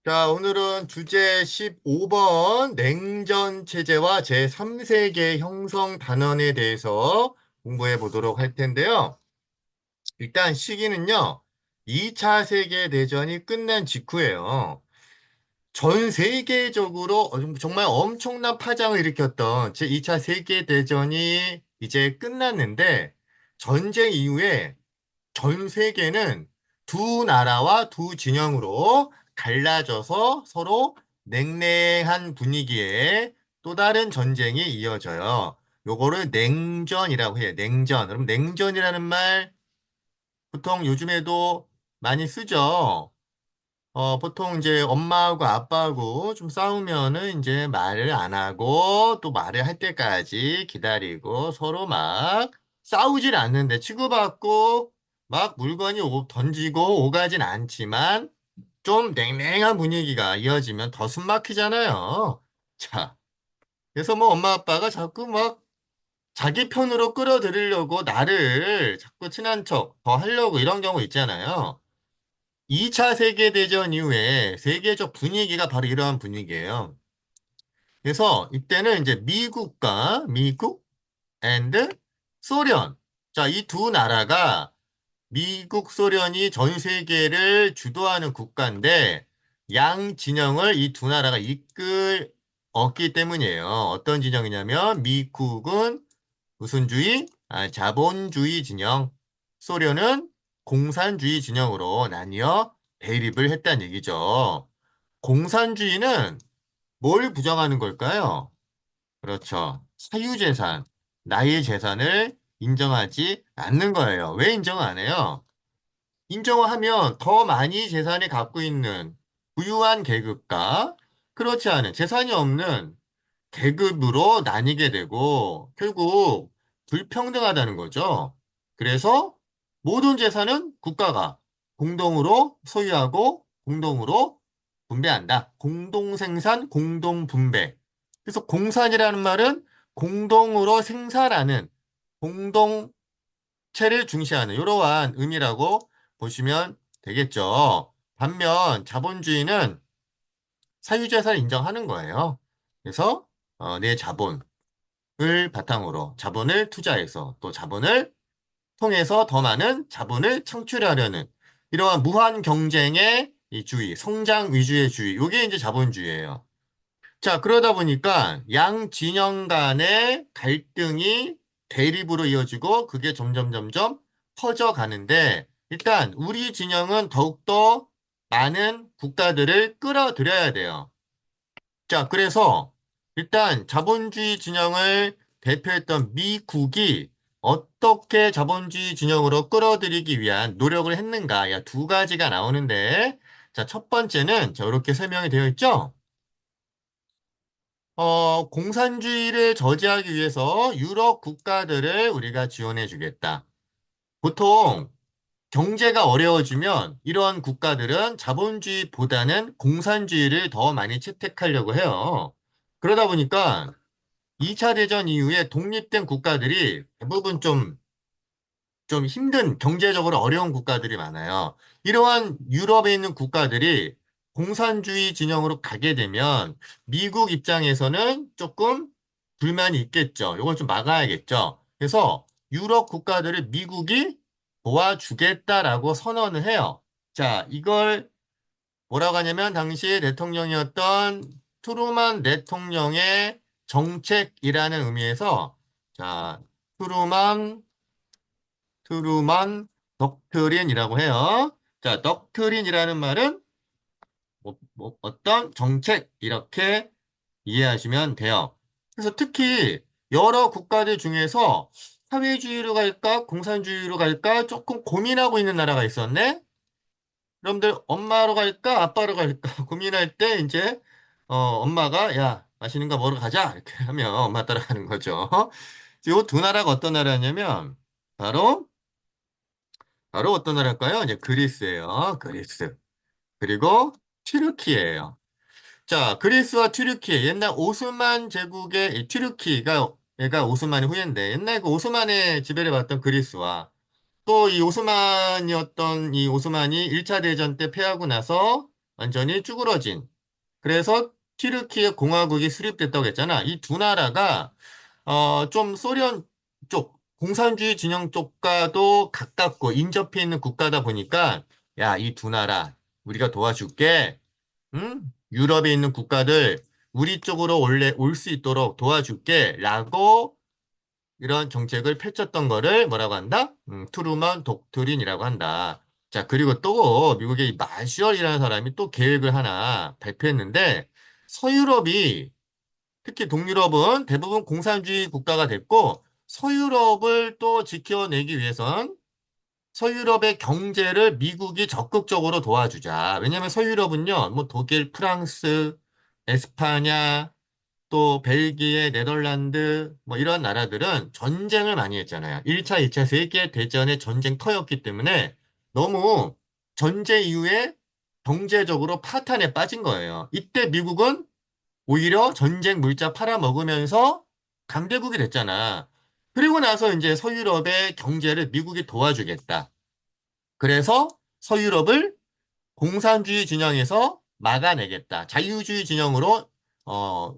자, 오늘은 주제 15번 냉전 체제와 제3세계 형성 단원에 대해서 공부해 보도록 할 텐데요. 일단 시기는요, 2차 세계대전이 끝난 직후예요. 전 세계적으로 정말 엄청난 파장을 일으켰던 제2차 세계대전이 이제 끝났는데, 전쟁 이후에 전 세계는 두 나라와 두 진영으로 갈라져서 서로 냉랭한 분위기에 또 다른 전쟁이 이어져요. 요거를 냉전이라고 해요. 냉전. 그럼 냉전이라는 말 보통 요즘에도 많이 쓰죠. 보통 이제 엄마하고 아빠하고 좀 싸우면은 이제 말을 안 하고 또 말을 할 때까지 기다리고 서로 막 싸우질 않는데 치고받고 막 물건이 던지고 오가진 않지만 좀 냉랭한 분위기가 이어지면 더 숨 막히잖아요. 자, 그래서 뭐 엄마 아빠가 자꾸 막 자기 편으로 끌어들이려고 나를 자꾸 친한 척 더 하려고 이런 경우 있잖아요. 2차 세계대전 이후에 세계적 분위기가 바로 이러한 분위기예요. 그래서 이때는 이제 미국 앤드 소련. 자, 이 두 나라가 미국, 소련이 전 세계를 주도하는 국가인데 양 진영을 이 두 나라가 이끌었기 때문이에요. 어떤 진영이냐면 미국은 무슨 주의? 자본주의 진영. 소련은 공산주의 진영으로 나뉘어 대립을 했다는 얘기죠. 공산주의는 뭘 부정하는 걸까요? 그렇죠. 사유재산, 나의 재산을 인정하지 않는 거예요. 왜 인정 안 해요? 인정하면 더 많이 재산을 갖고 있는 부유한 계급과 그렇지 않은 재산이 없는 계급으로 나뉘게 되고 결국 불평등하다는 거죠. 그래서 모든 재산은 국가가 공동으로 소유하고 공동으로 분배한다. 공동생산, 공동분배. 그래서 공산이라는 말은 공동으로 생산하는 공동체를 중시하는 이러한 의미라고 보시면 되겠죠. 반면 자본주의는 사유재산을 인정하는 거예요. 그래서 내 자본을 바탕으로 자본을 투자해서 또 자본을 통해서 더 많은 자본을 창출하려는 이러한 무한 경쟁의 이 주의, 성장 위주의 주의, 이게 이제 자본주의예요. 자, 그러다 보니까 양 진영 간의 갈등이 대립으로 이어지고 그게 점점 퍼져가는데 일단 우리 진영은 더욱더 많은 국가들을 끌어들여야 돼요. 자, 그래서 일단 자본주의 진영을 대표했던 미국이 어떻게 자본주의 진영으로 끌어들이기 위한 노력을 했는가? 야, 두 가지가 나오는데, 자, 첫 번째는 자, 이렇게 설명이 되어 있죠? 공산주의를 저지하기 위해서 유럽 국가들을 우리가 지원해 주겠다. 보통 경제가 어려워지면 이런 국가들은 자본주의보다는 공산주의를 더 많이 채택하려고 해요. 그러다 보니까 2차 대전 이후에 독립된 국가들이 대부분 좀 힘든 경제적으로 어려운 국가들이 많아요. 이러한 유럽에 있는 국가들이 공산주의 진영으로 가게 되면 미국 입장에서는 조금 불만이 있겠죠. 이걸 좀 막아야겠죠. 그래서 유럽 국가들을 미국이 도와주겠다라고 선언을 해요. 자, 이걸 뭐라고 하냐면 당시 대통령이었던 트루만 대통령의 정책이라는 의미에서 자, 트루만 트루만 덕트린이라고 해요. 자, 덕트린이라는 말은 어떤 정책 이렇게 이해하시면 돼요. 그래서 특히 여러 국가들 중에서 사회주의로 갈까 공산주의로 갈까 조금 고민하고 있는 나라가 있었네. 여러분들 엄마로 갈까 아빠로 갈까 고민할 때 이제 엄마가 야 맛있는 거 먹으러 가자 이렇게 하면 엄마 따라가는 거죠. 이 두 나라가 어떤 나라냐면 바로 어떤 나라일까요? 이제 그리스예요. 그리스. 그리고 튀르키예요. 자, 그리스와 튀르키. 옛날 오스만 제국의 이 튀르키가 얘가 오스만의 후예인데 옛날 그 오스만의 지배를 받던 그리스와 또 이 오스만이 1차 대전 때 패하고 나서 완전히 쭈그러진. 그래서 튀르키예 공화국이 수립됐다고 했잖아. 이 두 나라가 좀 소련 쪽, 공산주의 진영 쪽과도 가깝고 인접해 있는 국가다 보니까 야, 이 두 나라 우리가 도와줄게. 응? 유럽에 있는 국가들 우리 쪽으로 올 수 있도록 도와줄게. 라고 이런 정책을 펼쳤던 거를 뭐라고 한다? 트루먼 독트린이라고 한다. 자, 그리고 또 미국의 이 마셜이라는 사람이 또 계획을 하나 발표했는데 서유럽이 특히 동유럽은 대부분 공산주의 국가가 됐고 서유럽을 또 지켜내기 위해선 서유럽의 경제를 미국이 적극적으로 도와주자. 왜냐하면 서유럽은요, 뭐 독일, 프랑스, 에스파냐, 또 벨기에, 네덜란드 뭐 이런 나라들은 전쟁을 많이 했잖아요. 1차, 2차 세계 대전의 전쟁터였기 때문에 너무 전쟁 이후에 경제적으로 파탄에 빠진 거예요. 이때 미국은 오히려 전쟁 물자 팔아먹으면서 강대국이 됐잖아. 그리고 나서 이제 서유럽의 경제를 미국이 도와주겠다. 그래서 서유럽을 공산주의 진영에서 막아내겠다. 자유주의 진영으로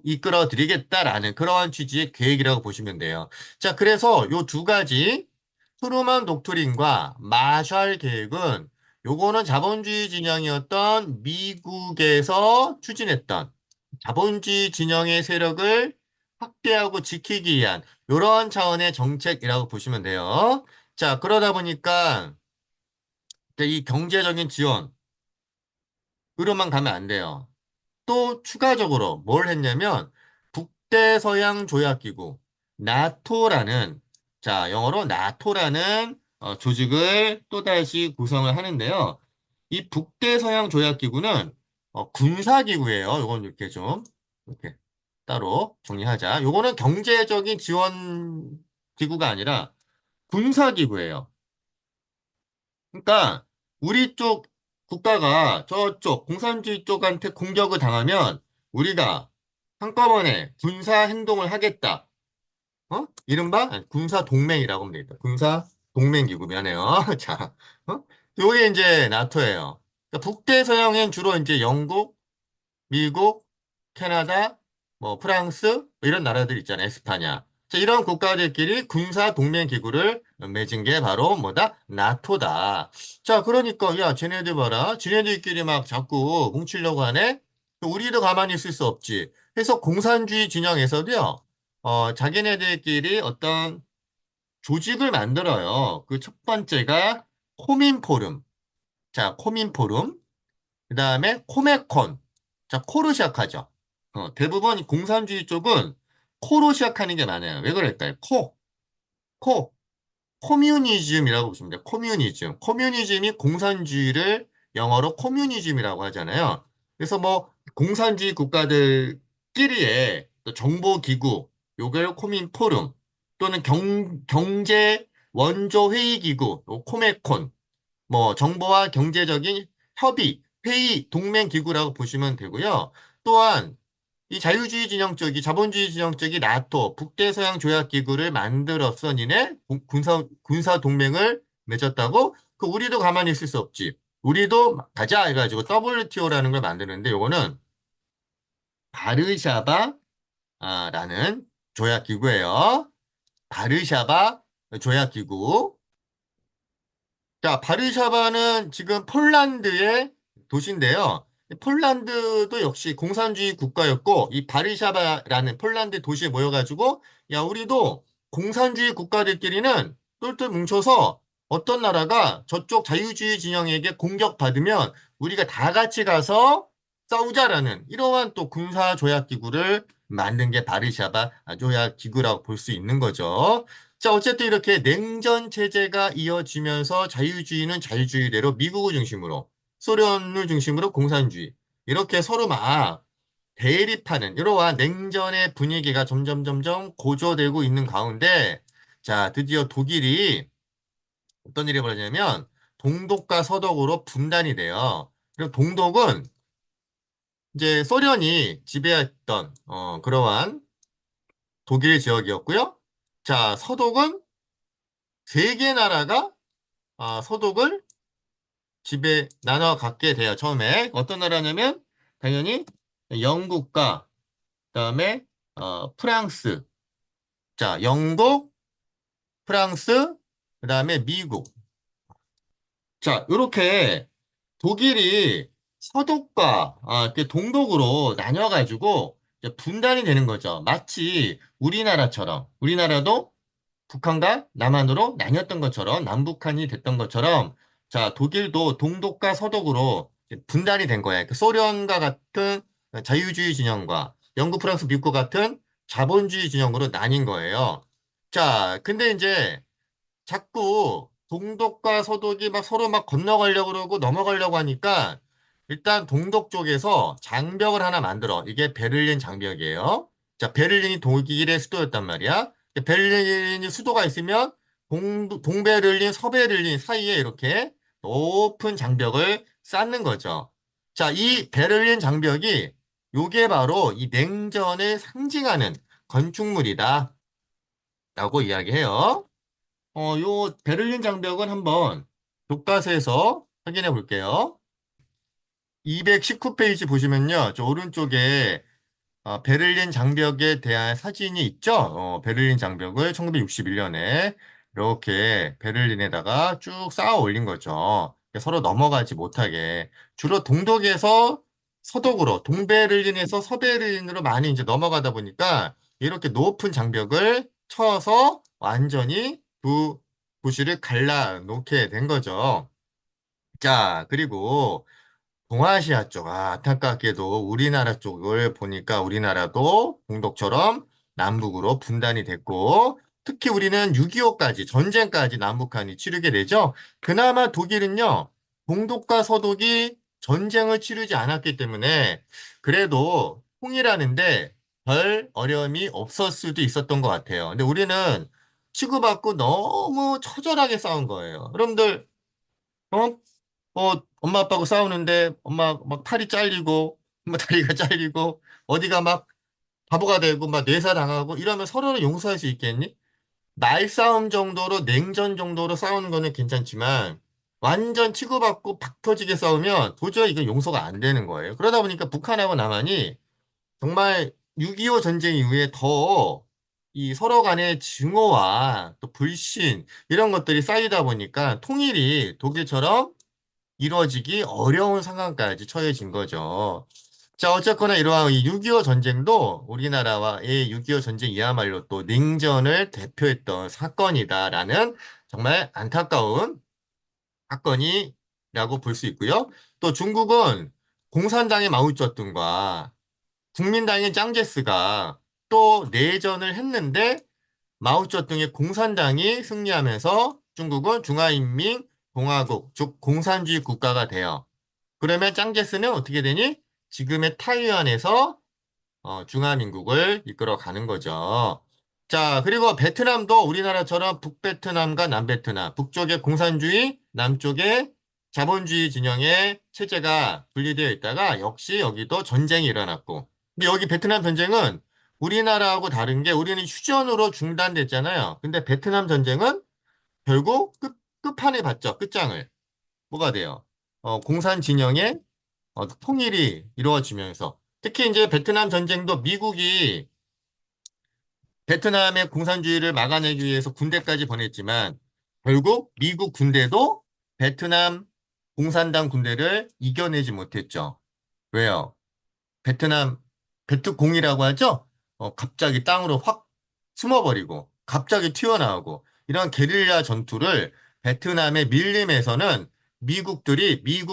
이끌어 드리겠다라는 그러한 취지의 계획이라고 보시면 돼요. 자, 그래서 요 두 가지 트루먼 독트린과 마샬 계획은 요거는 자본주의 진영이었던 미국에서 추진했던 자본주의 진영의 세력을 확대하고 지키기 위한 이런 차원의 정책이라고 보시면 돼요. 자, 그러다 보니까 이제 이 경제적인 지원으로만 가면 안 돼요. 또 추가적으로 뭘 했냐면 북대서양 조약기구 나토라는 자 영어로 나토라는 조직을 또다시 구성을 하는데요. 이 북대서양 조약기구는 군사기구예요. 이건 이렇게 좀 이렇게 따로 정리하자. 요거는 경제적인 지원 기구가 아니라 군사기구예요. 그러니까 우리 쪽 국가가 저쪽 공산주의 쪽한테 공격을 당하면 우리가 한꺼번에 군사 행동을 하겠다. 이른바 군사 동맹이라고 하면 되겠다. 군사 동맹 기구 미안해요. 자, 요게 이제 나토예요. 그러니까 북대서양엔 주로 이제 영국, 미국, 캐나다, 뭐 프랑스 뭐 이런 나라들 있잖아요. 에스파냐. 자, 이런 국가들끼리 군사 동맹 기구를 맺은 게 바로 뭐다? 나토다. 자, 그러니까 야, 쟤네들 봐라. 쟤네들끼리 막 자꾸 뭉치려고 하네. 우리도 가만히 있을 수 없지. 그래서 공산주의 진영에서도요. 자기네들끼리 어떤 조직을 만들어요. 그 첫 번째가 코민포럼. 자, 코민포럼. 그 다음에 코메콘. 자, 코로 시작하죠. 대부분 공산주의 쪽은 코로 시작하는 게 많아요. 왜 그럴까요? 코. 코뮤니즘이라고 보시면 돼요. 코뮤니즘. 코뮤니즘이 공산주의를 영어로 코뮤니즘이라고 하잖아요. 그래서 뭐 공산주의 국가들끼리의 또 정보기구, 요걸 코민포럼 또는 경제 원조 회의기구, 요 코메콘, 뭐 정보와 경제적인 협의, 회의, 동맹 기구라고 보시면 되고요. 또한 이 자유주의 진영 쪽이 자본주의 진영 쪽이 나토 북대서양 조약 기구를 만들었어 니네 군사 동맹을 맺었다고 그 우리도 가만히 있을 수 없지. 우리도 가자 해가지고 WTO라는 걸 만드는데 요거는 바르샤바라는 조약 기구예요. 바르샤바 조약 기구. 자, 바르샤바는 지금 폴란드의 도시인데요. 폴란드도 역시 공산주의 국가였고, 이 바르샤바라는 폴란드 도시에 모여가지고, 야, 우리도 공산주의 국가들끼리는 똘똘 뭉쳐서 어떤 나라가 저쪽 자유주의 진영에게 공격받으면 우리가 다 같이 가서 싸우자라는 이러한 또 군사조약기구를 만든 게 바르샤바 조약기구라고 볼 수 있는 거죠. 자, 어쨌든 이렇게 냉전 체제가 이어지면서 자유주의는 자유주의대로 미국을 중심으로, 소련을 중심으로 공산주의. 이렇게 서로 막 대립하는 이러한 냉전의 분위기가 점점 고조되고 있는 가운데, 자, 드디어 독일이 어떤 일이 벌어지냐면, 동독과 서독으로 분단이 돼요. 그리고 동독은 이제 소련이 지배했던, 그러한 독일 지역이었고요. 자, 서독은 세 개 나라가 서독을 집에 나눠 갖게 돼요. 처음에 어떤 나라냐면 당연히 영국과 그다음에 프랑스. 자, 영국, 프랑스, 그다음에 미국. 자, 이렇게 독일이 서독과 이렇게 동독으로 나뉘어가지고 이제 분단이 되는 거죠. 마치 우리나라처럼 우리나라도 북한과 남한으로 나뉘었던 것처럼 남북한이 됐던 것처럼 자, 독일도 동독과 서독으로 분단이 된 거예요. 그 소련과 같은 자유주의 진영과 영국, 프랑스, 미국 같은 자본주의 진영으로 나뉜 거예요. 자, 근데 이제 자꾸 동독과 서독이 막 서로 막 건너가려고 그러고 넘어가려고 하니까 일단 동독 쪽에서 장벽을 하나 만들어. 이게 베를린 장벽이에요. 자, 베를린이 독일의 수도였단 말이야. 베를린이 수도가 있으면 동베를린, 서베를린 사이에 이렇게 높은 장벽을 쌓는 거죠. 자, 이 베를린 장벽이 요게 바로 이 냉전을 상징하는 건축물이다. 라고 이야기해요. 요 베를린 장벽은 한번 교과서에서 확인해 볼게요. 219페이지 보시면요. 저 오른쪽에 베를린 장벽에 대한 사진이 있죠? 베를린 장벽을 1961년에 이렇게 베를린에다가 쭉 쌓아 올린 거죠. 서로 넘어가지 못하게. 주로 동독에서 서독으로, 동베를린에서 서베를린으로 많이 이제 넘어가다 보니까 이렇게 높은 장벽을 쳐서 완전히 두 도시를 갈라 놓게 된 거죠. 자, 그리고 동아시아 쪽, 안타깝게도 우리나라 쪽을 보니까 우리나라도 동독처럼 남북으로 분단이 됐고, 특히 우리는 6.25까지, 전쟁까지 남북한이 치르게 되죠. 그나마 독일은요, 동독과 서독이 전쟁을 치르지 않았기 때문에, 그래도 통일하는데 별 어려움이 없을 수도 있었던 것 같아요. 근데 우리는 치고받고 너무 처절하게 싸운 거예요. 여러분들, 어? 엄마 아빠하고 싸우는데 엄마 막 팔이 잘리고 엄마 다리가 잘리고 어디가 막 바보가 되고 막 뇌사 당하고 이러면 서로를 용서할 수 있겠니? 말싸움 정도로 냉전 정도로 싸우는 거는 괜찮지만 완전 치고받고 박 터지게 싸우면 도저히 이건 용서가 안 되는 거예요. 그러다 보니까 북한하고 남한이 정말 6.25 전쟁 이후에 더 이 서로 간의 증오와 또 불신 이런 것들이 쌓이다 보니까 통일이 독일처럼 이루어지기 어려운 상황까지 처해진 거죠. 자, 어쨌거나 이러한 이 6.25 전쟁도 우리나라와의 6.25 전쟁이야말로 또 냉전을 대표했던 사건이다라는 정말 안타까운 사건이라고 볼 수 있고요. 또 중국은 공산당의 마오쩌둥과 국민당의 짱제스가 또 내전을 했는데 마오쩌둥의 공산당이 승리하면서 중국은 중화인민공화국, 즉 공산주의 국가가 돼요. 그러면 짱제스는 어떻게 되니? 지금의 타이완에서 중화민국을 이끌어가는 거죠. 자, 그리고 베트남도 우리나라처럼 북베트남과 남베트남, 북쪽에 공산주의, 남쪽에 자본주의 진영의 체제가 분리되어 있다가 역시 여기도 전쟁이 일어났고. 근데 여기 베트남 전쟁은 우리나라하고 다른 게 우리는 휴전으로 중단됐잖아요. 근데 베트남 전쟁은 결국 끝판에 봤죠. 끝장을. 뭐가 돼요? 공산 진영의 통일이 이루어지면서 특히 이제 베트남 전쟁도 미국이 베트남의 공산주의를 막아내기 위해서 군대까지 보냈지만 결국 미국 군대도 베트남 공산당 군대를 이겨내지 못했죠. 왜요? 베트남 베트공이라고 하죠? 갑자기 땅으로 확 숨어버리고 갑자기 튀어나오고 이런 게릴라 전투를 베트남의 밀림에서는 미국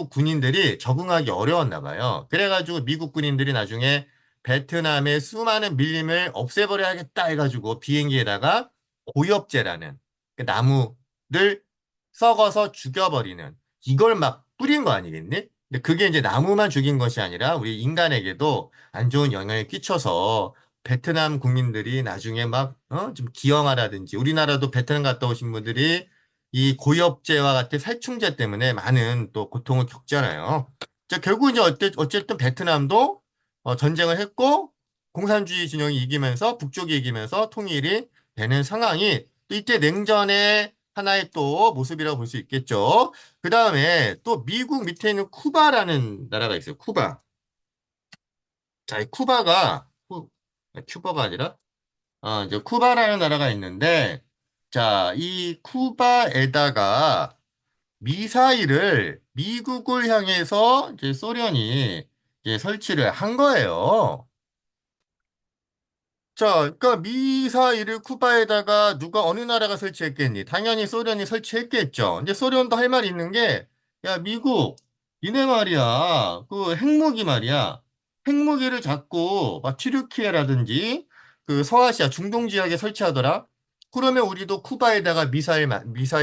군인들이 적응하기 어려웠나 봐요. 그래가지고 미국 군인들이 나중에 베트남의 수많은 밀림을 없애버려야겠다 해가지고 비행기에다가 고엽제라는 그 나무를 썩어서 죽여버리는 이걸 막 뿌린 거 아니겠니? 근데 그게 이제 나무만 죽인 것이 아니라 우리 인간에게도 안 좋은 영향을 끼쳐서 베트남 국민들이 나중에 막, 좀 기형아라든지 우리나라도 베트남 갔다 오신 분들이 이 고엽제와 같은 살충제 때문에 많은 또 고통을 겪잖아요. 자, 결국 이제 어쨌든 베트남도 전쟁을 했고 공산주의 진영이 이기면서 북쪽이 이기면서 통일이 되는 상황이 또 이때 냉전의 하나의 또 모습이라고 볼 수 있겠죠. 그 다음에 또 미국 밑에 있는 쿠바라는 나라가 있어요. 쿠바. 자, 이 쿠바가, 큐바가 아니라, 이제 쿠바라는 나라가 있는데, 자, 이 쿠바에다가 미사일을 미국을 향해서 이제 소련이 이제 설치를 한 거예요. 자, 그러니까 미사일을 쿠바에다가 누가 어느 나라가 설치했겠니? 당연히 소련이 설치했겠죠. 근데 소련도 할 말이 있는 게, 야, 미국, 니네 말이야, 그 핵무기 말이야. 핵무기를 자꾸 막 튀르키예라든지 그 서아시아 중동 지역에 설치하더라. 그러면 우리도 쿠바에다가 미사일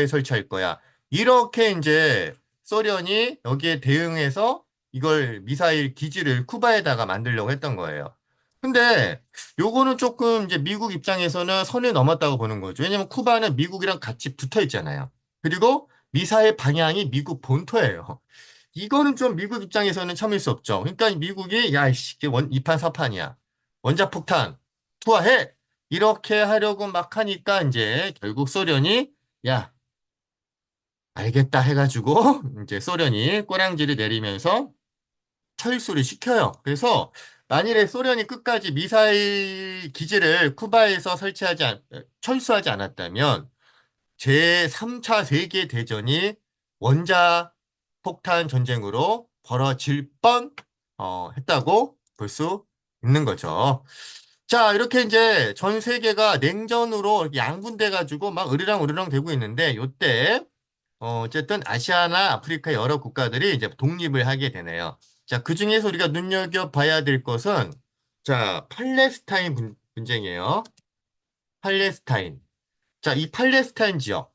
설치할 거야. 이렇게 이제 소련이 여기에 대응해서 이걸 미사일 기지를 쿠바에다가 만들려고 했던 거예요. 근데 요거는 조금 이제 미국 입장에서는 선을 넘었다고 보는 거죠. 왜냐면 쿠바는 미국이랑 같이 붙어 있잖아요. 그리고 미사일 방향이 미국 본토예요. 이거는 좀 미국 입장에서는 참을 수 없죠. 그러니까 미국이 야, 이씨, 이판 사판이야. 원자폭탄 투하해. 이렇게 하려고 막 하니까 이제 결국 소련이 야, 알겠다 해가지고 이제 소련이 꼬랑지를 내리면서 철수를 시켜요. 그래서 만일에 소련이 끝까지 미사일 기지를 쿠바에서 철수하지 않았다면 제3차 세계 대전이 원자 폭탄 전쟁으로 벌어질 했다고 볼 수 있는 거죠. 자, 이렇게 이제 전 세계가 냉전으로 양분돼 가지고 막 으르렁 으르렁 되고 있는데 요때 어쨌든 아시아나 아프리카 여러 국가들이 이제 독립을 하게 되네요. 자, 그 중에서 우리가 눈여겨봐야 될 것은, 자, 팔레스타인 분쟁이에요. 팔레스타인. 자, 이 팔레스타인 지역.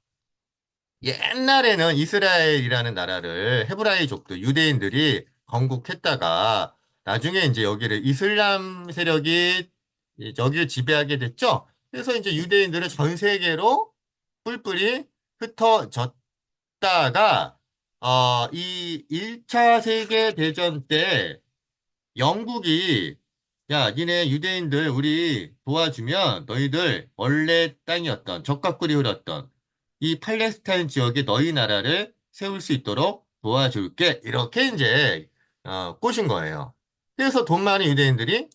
옛날에는 이스라엘이라는 나라를 헤브라이족들, 유대인들이 건국했다가 나중에 이제 여기를 이슬람 세력이 여기를 지배하게 됐죠. 그래서 이제 유대인들은 전 세계로 뿔뿔이 흩어졌다가 이 1차 세계 대전 때 영국이 야, 니네 유대인들 우리 도와주면 너희들 원래 땅이었던 적각꿀이 흘렀던 이 팔레스타인 지역에 너희 나라를 세울 수 있도록 도와줄게. 이렇게 이제 꼬신 거예요. 그래서 돈 많은 유대인들이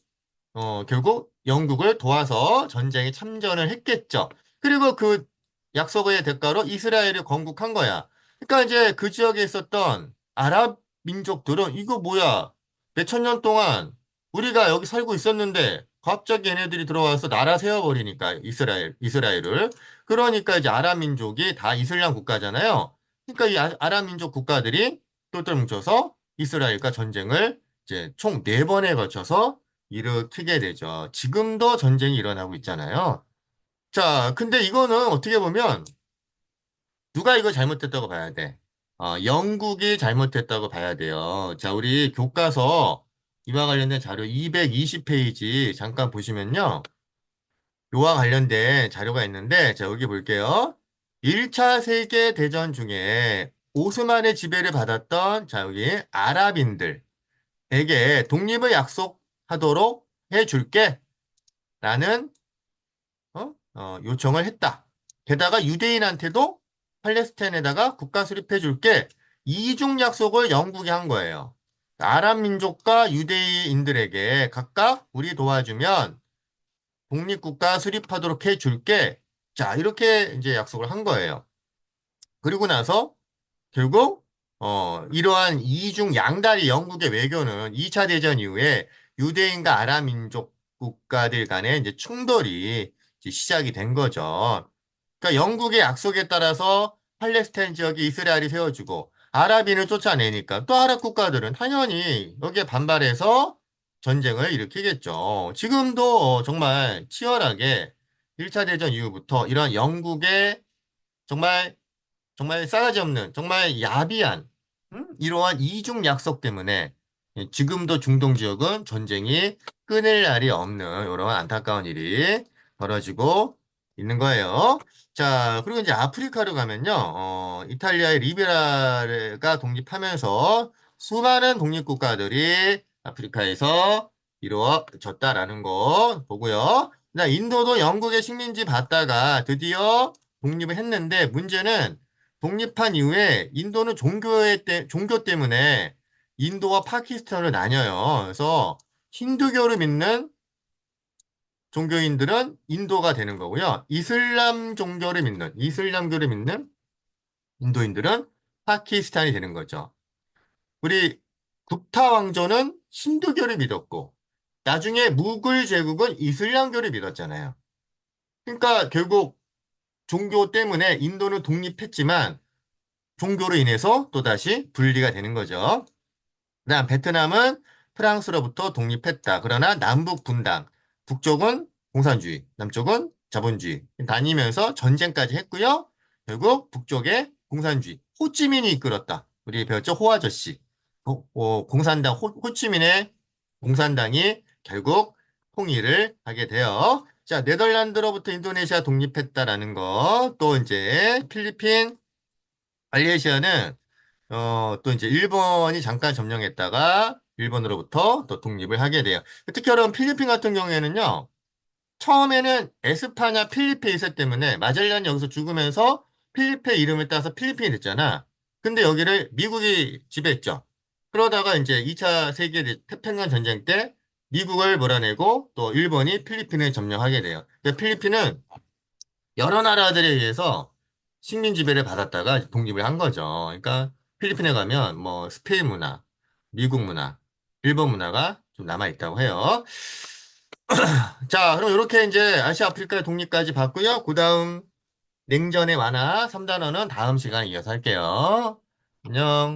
결국 영국을 도와서 전쟁에 참전을 했겠죠. 그리고 그 약속의 대가로 이스라엘을 건국한 거야. 그러니까 이제 그 지역에 있었던 아랍 민족들은 이거 뭐야? 몇천 년 동안 우리가 여기 살고 있었는데 갑자기 얘네들이 들어와서 나라 세워버리니까 이스라엘을. 그러니까 이제 아랍 민족이 다 이슬람 국가잖아요. 그러니까 이 아랍 민족 국가들이 똘똘 뭉쳐서 이스라엘과 전쟁을 이제 총 네번에 걸쳐서 일으키게 되죠. 지금도 전쟁이 일어나고 있잖아요. 자, 근데 이거는 어떻게 보면 누가 이거 잘못했다고 봐야 돼? 영국이 잘못했다고 봐야 돼요. 자, 우리 교과서 이와 관련된 자료 220페이지 잠깐 보시면요. 이와 관련된 자료가 있는데, 자, 여기 볼게요. 1차 세계대전 중에 오스만의 지배를 받았던, 자, 여기 아랍인들에게 독립을 약속하도록 해줄게. 라는 요청을 했다. 게다가 유대인한테도 팔레스타인에다가 국가 수립해 줄게. 이중 약속을 영국이 한 거예요. 아랍 민족과 유대인들에게 각각 우리 도와주면 독립국가 수립하도록 해 줄게. 자, 이렇게 이제 약속을 한 거예요. 그리고 나서 결국 이러한 이중 양다리 영국의 외교는 2차 대전 이후에 유대인과 아랍 민족 국가들 간의 이제 충돌이 이제 시작이 된 거죠. 그러니까 영국의 약속에 따라서 팔레스타인 지역에 이스라엘이 세워주고 아랍인을 쫓아내니까 또 아랍 국가들은 당연히 여기에 반발해서 전쟁을 일으키겠죠. 지금도 정말 치열하게 1차 대전 이후부터 이런 영국의 정말 싸가지 없는, 정말 야비한, 이러한 이중 약속 때문에 지금도 중동 지역은 전쟁이 끊을 날이 없는 이런 안타까운 일이 벌어지고 있는 거예요. 자, 그리고 이제 아프리카로 가면요, 이탈리아의 리베라가 독립하면서 수많은 독립국가들이 아프리카에서 이루어졌다라는 거 보고요. 자, 인도도 영국의 식민지 받다가 드디어 독립을 했는데 문제는 독립한 이후에 인도는 종교 때문에 인도와 파키스탄으로 나뉘어요. 그래서 힌두교를 믿는 종교인들은 인도가 되는 거고요. 이슬람교를 믿는 인도인들은 파키스탄이 되는 거죠. 우리 국타 왕조는 힌두교를 믿었고, 나중에 무굴 제국은 이슬람교를 믿었잖아요. 그러니까 결국 종교 때문에 인도는 독립했지만 종교로 인해서 또다시 분리가 되는 거죠. 그다음 베트남은 프랑스로부터 독립했다. 그러나 남북 분단, 북쪽은 공산주의, 남쪽은 자본주의 다니면서 전쟁까지 했고요. 결국 북쪽에 공산주의, 호찌민이 이끌었다. 우리 배웠죠? 호 아저씨. 공산당 호치민의 공산당이 결국 통일을 하게 돼요. 자, 네덜란드로부터 인도네시아 독립했다라는 거. 또 이제 필리핀, 말레이시아는 또 이제 일본이 잠깐 점령했다가 일본으로부터 또 독립을 하게 돼요. 특히 여러분 필리핀 같은 경우에는요. 처음에는 에스파냐 필리페이스 때문에 마젤란이 여기서 죽으면서 필리페 이름을 따서 필리핀이 됐잖아. 근데 여기를 미국이 지배했죠. 그러다가 이제 2차 태평양 전쟁 때 미국을 몰아내고 또 일본이 필리핀을 점령하게 돼요. 근데 필리핀은 여러 나라들에 의해서 식민 지배를 받았다가 독립을 한 거죠. 그러니까 필리핀에 가면 뭐 스페인 문화, 미국 문화, 일본 문화가 좀 남아 있다고 해요. 자, 그럼 이렇게 이제 아시아 아프리카의 독립까지 봤고요. 그다음 냉전의 완화 3단원은 다음 시간에 이어서 할게요. 안녕.